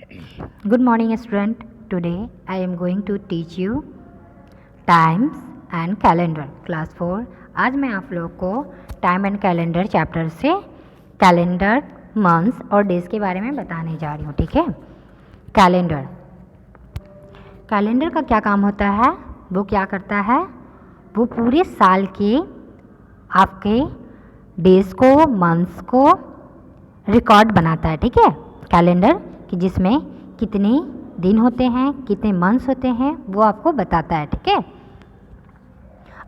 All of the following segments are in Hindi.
Good morning student. Today I am going to teach you times and calendar class 4. आज मैं आप लोग को टाइम एंड कैलेंडर चैप्टर से कैलेंडर मंथ्स और डेज के बारे में बताने जा रही हूँ. ठीक है. कैलेंडर का क्या काम होता है, वो क्या करता है, वो पूरे साल के आपके डेज को मंथ्स को रिकॉर्ड बनाता है. ठीक है. कैलेंडर कि जिसमें कितने दिन होते हैं, कितने मंथ्स होते हैं, वो आपको बताता है. ठीक है.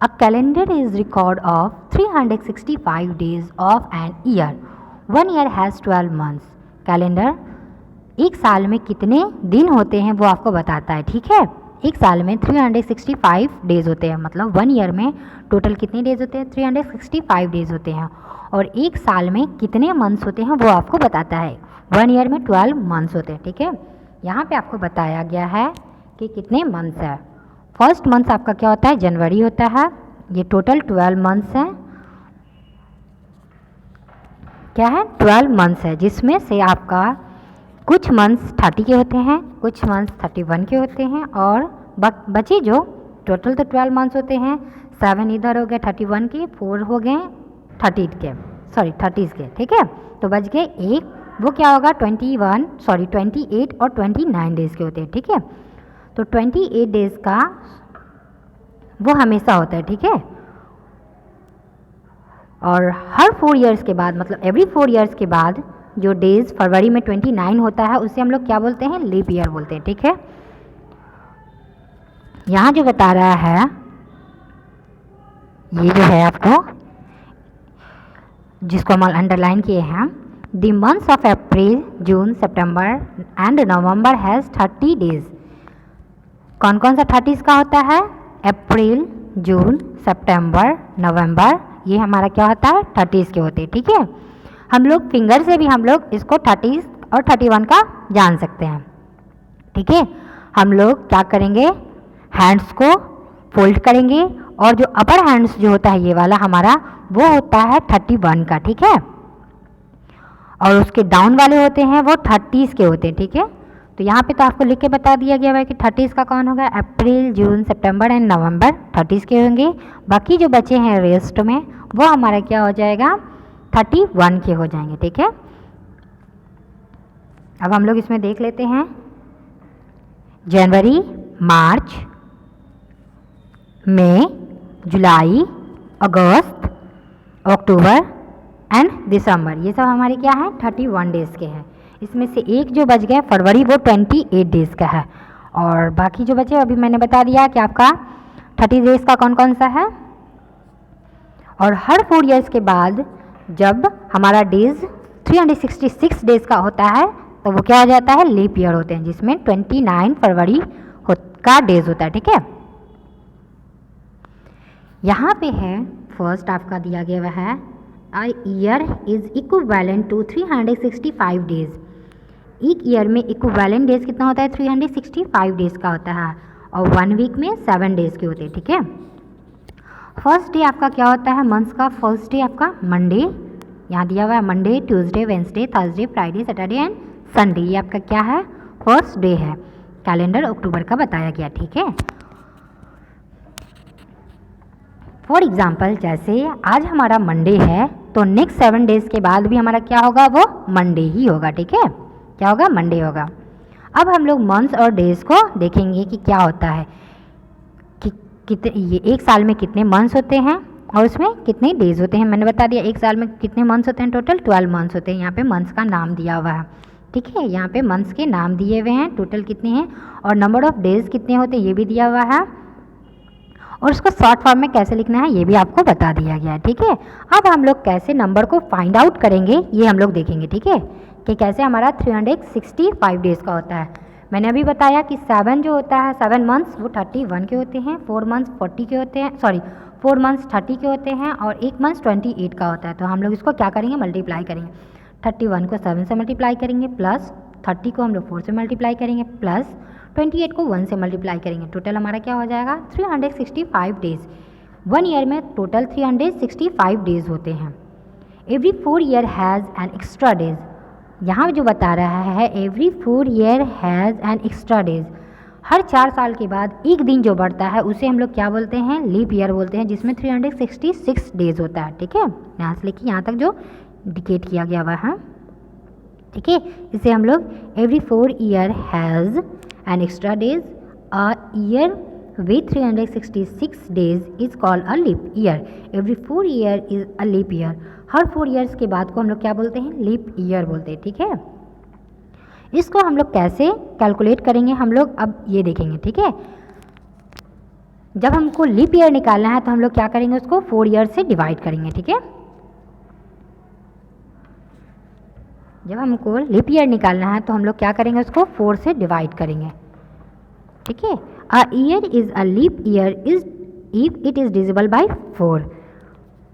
A calendar is record of 365 days of an year. 1 year has 12 months. Calendar एक साल में कितने दिन होते हैं वो आपको बताता है. ठीक है. एक साल में 365 डेज होते हैं, मतलब 1 ईयर में टोटल कितने डेज होते हैं, 365 डेज होते हैं. और एक साल में कितने मंथ्स होते हैं वो आपको बताता है. 1 ईयर में 12 मंथ्स होते हैं. ठीक है. यहाँ पे आपको बताया गया है कि कितने मंथ्स है. फर्स्ट मंथ आपका क्या होता है, जनवरी होता है. ये टोटल 12 मंथ्स हैं. क्या है, 12 मंथ्स है, जिसमें से आपका कुछ मंथ्स 30 के होते हैं, कुछ मंथ्स 31 के होते हैं, और बचे जो टोटल तो 12 मंथ्स होते हैं, 7 इधर हो गए 31 के, 4 हो गए 30 के, 30 के. ठीक है. तो बच गए एक, वो क्या होगा 28 और 29 डेज़ के होते हैं. ठीक है. तो 28 डेज़ का वो हमेशा होता है. ठीक है. और हर 4 इयर्स के बाद, मतलब एवरी 4 इयर्स के बाद जो डेज़ फरवरी में 29 होता है, उसे हम लोग क्या बोलते हैं, लीप ईयर बोलते हैं. ठीक है. यहाँ जो बता रहा है, ये जो है आपको, जिसको हम अंडरलाइन किए हैं, The months of April, June, September and November has 30 days. कौन कौन सा 30 का होता है, अप्रैल, जून, सितंबर, नवंबर, ये हमारा क्या होता है 30 के होते हैं. ठीक है. हम लोग फिंगर से भी हम लोग इसको 30 और 31 का जान सकते हैं. ठीक है. हम लोग क्या करेंगे, हैंड्स को फोल्ड करेंगे, और जो अपर हैंड्स जो होता है ये वाला हमारा, वो होता है 31 का. ठीक है. और उसके डाउन वाले होते हैं वो 30 के होते हैं. ठीक है. तो यहाँ पे तो आपको लिख के बता दिया गया है कि 30 का कौन होगा, अप्रैल, जून, सितंबर एंड नवंबर 30 के होंगे. बाकी जो बचे हैं रेस्ट में, वो हमारा क्या हो जाएगा, 31 के हो जाएंगे. ठीक है. अब हम लोग इसमें देख लेते हैं, जनवरी, मार्च, मई, जुलाई, अगस्त, अक्टूबर एंड दिसंबर, ये सब हमारे क्या है 31 डेज़ के हैं. इसमें से एक जो बच गया फरवरी, वो 28 डेज़ का है. और बाकी जो बचे अभी मैंने बता दिया कि आपका 30 डेज़ का कौन कौन सा है. और हर 4 इयर्स के बाद जब हमारा डेज़ 366 डेज़ का होता है, तो वो क्या हो जाता है, लीप ईयर होते हैं, जिसमें 29 फरवरी का डेज़ होता है. ठीक है. यहाँ पे है फर्स्ट आपका दिया गया है, A year is equivalent to 365 days. एक ईयर में इक्विवेलेंट डेज कितना होता है, 365 डेज का होता है. और 1 वीक में 7 डेज के होते हैं. ठीक है. फर्स्ट डे आपका क्या होता है, मंथ्स का फर्स्ट डे आपका मंडे, यहाँ दिया हुआ है Monday, Tuesday, Wednesday, Thursday, Friday, Saturday and Sunday, ये आपका क्या है, फर्स्ट डे है. कैलेंडर अक्टूबर का बताया गया. ठीक है. फॉर एग्ज़ाम्पल, जैसे आज हमारा मंडे है, तो नेक्स्ट 7 डेज़ के बाद भी हमारा क्या होगा, वो मंडे ही होगा. ठीक है. क्या होगा, मंडे होगा. अब हम लोग मंथ्स और डेज़ को देखेंगे कि क्या होता है, कि कितने, ये एक साल में कितने मंथ्स होते हैं और उसमें कितने डेज़ होते हैं. मैंने बता दिया एक साल में कितने मंथ्स होते हैं, टोटल 12 मंथ्स होते हैं. यहाँ पे मंथ्स का नाम दिया हुआ है. ठीक है. यहाँ पे मंथ्स के नाम दिए हुए हैं, टोटल कितने हैं, और नंबर ऑफ़ डेज़ कितने होते हैं ये भी दिया हुआ है, और उसको शॉर्ट फॉर्म में कैसे लिखना है ये भी आपको बता दिया गया है. ठीक है. अब हम लोग कैसे नंबर को फाइंड आउट करेंगे ये हम लोग देखेंगे. ठीक है. कि कैसे हमारा 365 डेज़ का होता है. मैंने अभी बताया कि 7 जो होता है, 7 मंथ्स वो 31 के होते हैं, 4 मंथ्स 40 के होते हैं, 4 मंथ्स 30 के होते हैं, और 1 मंथ 28 का होता है. तो हम लोग इसको क्या करेंगे, मल्टीप्लाई करेंगे. 31 को 7 से मल्टीप्लाई करेंगे, प्लस 30 को हम लोग 4 से मल्टीप्लाई करेंगे, प्लस 28 को 1 से मल्टीप्लाई करेंगे. टोटल हमारा क्या हो जाएगा, 365 डेज़. 1 ईयर में टोटल 365 डेज़ होते हैं. Every 4 year has an extra days. यहाँ जो बता रहा है every 4 year has an extra days, हर 4 साल के बाद एक दिन जो बढ़ता है उसे हम लोग क्या बोलते हैं, लीप ईयर बोलते हैं, जिसमें 366 डेज होता है। ठीक है, यहाँ से लेके यहाँ तक जो इंडिकेट किया गया हुआ है। ठीक है, इसे हम लोग every 4 year has an extra days, a year with 366 days is called a leap year. Every 4 year is a leap year. Her 4 years के बाद को हम लोग क्या बोलते हैं, लीप ईयर बोलते हैं। ठीक है, इसको हम लोग कैसे कैलकुलेट करेंगे हम लोग अब ये देखेंगे। ठीक है, जब हमको लीप ईयर निकालना है तो हम लोग क्या करेंगे, उसको 4 ईयर से डिवाइड करेंगे। ठीक है, जब हमको लीप ईयर निकालना है तो हम लोग क्या करेंगे, उसको 4 से डिवाइड करेंगे। ठीक है, a year is a leap year is if it is divisible by 4।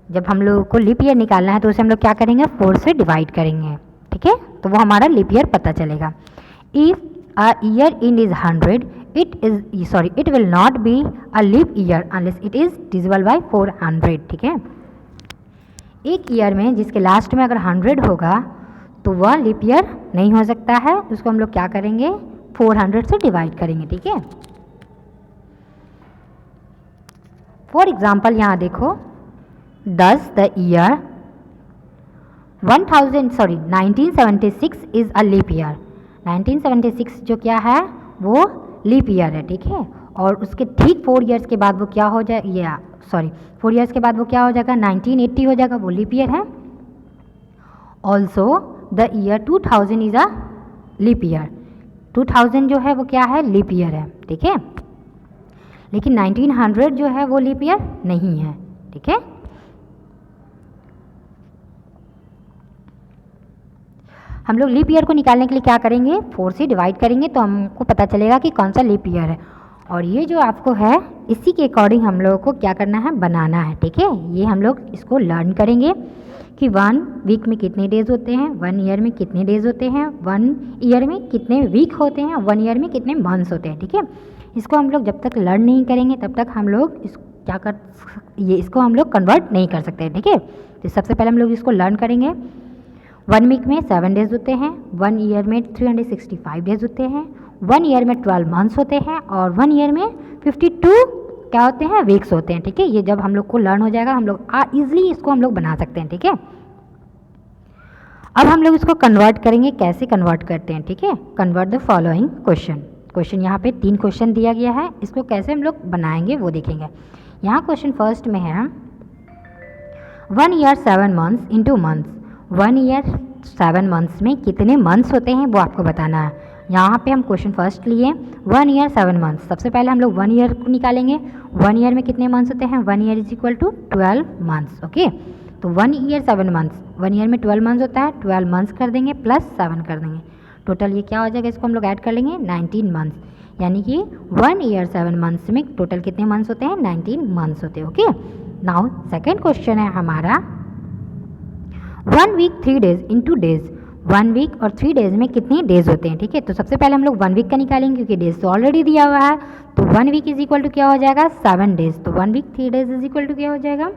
जब हम लोग को लीप ईयर निकालना है तो उसे हम लोग क्या करेंगे, 4 से डिवाइड करेंगे। ठीक है, तो वो हमारा लीप ईयर पता चलेगा। If a year in is 100 it will not be a leap year unless it is divisible by 400। ठीक है, एक ईयर में जिसके लास्ट में अगर 100 होगा तो वह लीप ईयर नहीं हो सकता है, उसको हम लोग क्या करेंगे, 400 से डिवाइड करेंगे। ठीक है, फॉर एग्जाम्पल यहाँ देखो, 10 the year 1976 is a leap year. 1976 जो क्या है वो लीप ईयर है। ठीक है, और उसके ठीक 4 ईयर्स के बाद वो क्या हो जाए, 4 ईयर्स के बाद वो क्या हो जाएगा, 1980 हो जाएगा, वो लीप ईयर है। Also the year 2000 is a leap year. 2000 जो है वो क्या है, लीप ईयर है। ठीक है, लेकिन 1900 जो है वो लीप ईयर नहीं है। ठीक है, हम लोग लीप ईयर को निकालने के लिए क्या करेंगे, 4 से डिवाइड करेंगे तो हमको पता चलेगा कि कौन सा लीप ईयर है। और ये जो आपको है इसी के अकॉर्डिंग हम लोगों को क्या करना है, बनाना है। ठीक है, ये हम लोग इसको लर्न करेंगे कि 1 वीक में कितने डेज़ होते हैं, 1 ईयर में कितने डेज़ होते हैं, 1 ईयर में कितने वीक होते हैं, 1 ईयर में कितने मंथ्स होते हैं। ठीक है, इसको हम लोग जब तक लर्न नहीं करेंगे तब तक हम लोग इसको हम लोग कन्वर्ट नहीं कर सकते। ठीक है, तो सबसे पहले हम लोग इसको लर्न करेंगे। 1 वीक में 7 डेज़ होते हैं, 1 ईयर में 365 डेज़ होते हैं, 1 ईयर में 12 मंथ्स होते हैं, और 1 ईयर में 52 क्या होते हैं, वीक्स होते हैं। ठीक है, ये जब हम लोग को लर्न हो जाएगा हम लोग ईजिली इसको हम लोग बना सकते हैं। ठीक है, अब हम लोग इसको कन्वर्ट करेंगे, कैसे कन्वर्ट करते हैं। ठीक है, कन्वर्ट द फॉलोइंग क्वेश्चन यहाँ पे 3 क्वेश्चन दिया गया है, इसको कैसे हम लोग बनाएंगे वो देखेंगे। यहाँ क्वेश्चन फर्स्ट में है 1 year 7 months into months. 1 year 7 months में कितने मंथ्स होते हैं वो आपको बताना है। यहाँ पे हम क्वेश्चन फर्स्ट लिए 1 ईयर 7 मंथ्स। सबसे पहले हम लोग 1 ईयर को निकालेंगे। 1 ईयर में कितने मंथ्स होते हैं, 1 year is equal to 12 months. Okay, तो 1 ईयर 7 मंथ्स, 1 ईयर में 12 मंथ्स होता है, 12 मंथ्स कर देंगे प्लस 7 कर देंगे, टोटल ये क्या हो जाएगा, इसको हम लोग ऐड कर लेंगे 19 मंथ्स। यानी कि 1 ईयर 7 मंथ्स में टोटल कितने मंथ्स होते हैं, 19 मंथ्स होते हैं। ओके, नाउ सेकेंड क्वेश्चन है हमारा 1 week 3 days into days. 1 week और 3 डेज में कितने डेज होते हैं। ठीक है, तो सबसे पहले हम लोग 1 वीक का निकालेंगे क्योंकि डेज तो ऑलरेडी दिया हुआ है, तो 1 वीक इज इक्वल टू क्या हो जाएगा, 7 डेज। तो 1 week 3 days is equal to क्या हो जाएगा,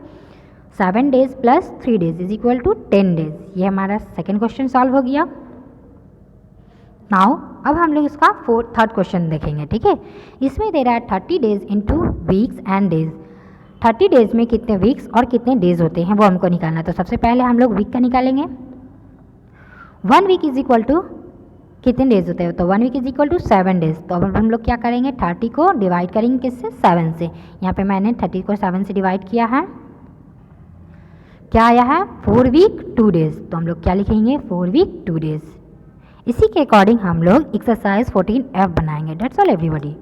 7 days plus 3 days is equal to 10 days. ये हमारा सेकेंड क्वेश्चन सॉल्व हो गया। नाउ अब हम लोग इसका थर्ड क्वेश्चन देखेंगे। ठीक है, इसमें दे रहा है 30 days into weeks and days. 30 days में कितने वीक्स और कितने डेज होते हैं वो हमको निकालना है। तो सबसे पहले हम लोग वीक का निकालेंगे। 1 वीक इज इक्वल टू कितने डेज होते हैं, तो 1 week is equal to 7 days. तो अब हम लोग क्या करेंगे, 30 को डिवाइड करेंगे किससे, 7 से। यहाँ पे मैंने 30 को 7 से डिवाइड किया है, क्या आया है 4 वीक 2 डेज। तो हम लोग क्या लिखेंगे, 4 वीक 2 डेज। इसी के अकॉर्डिंग हम लोग एक्सरसाइज 14F बनाएंगे। That's all everybody.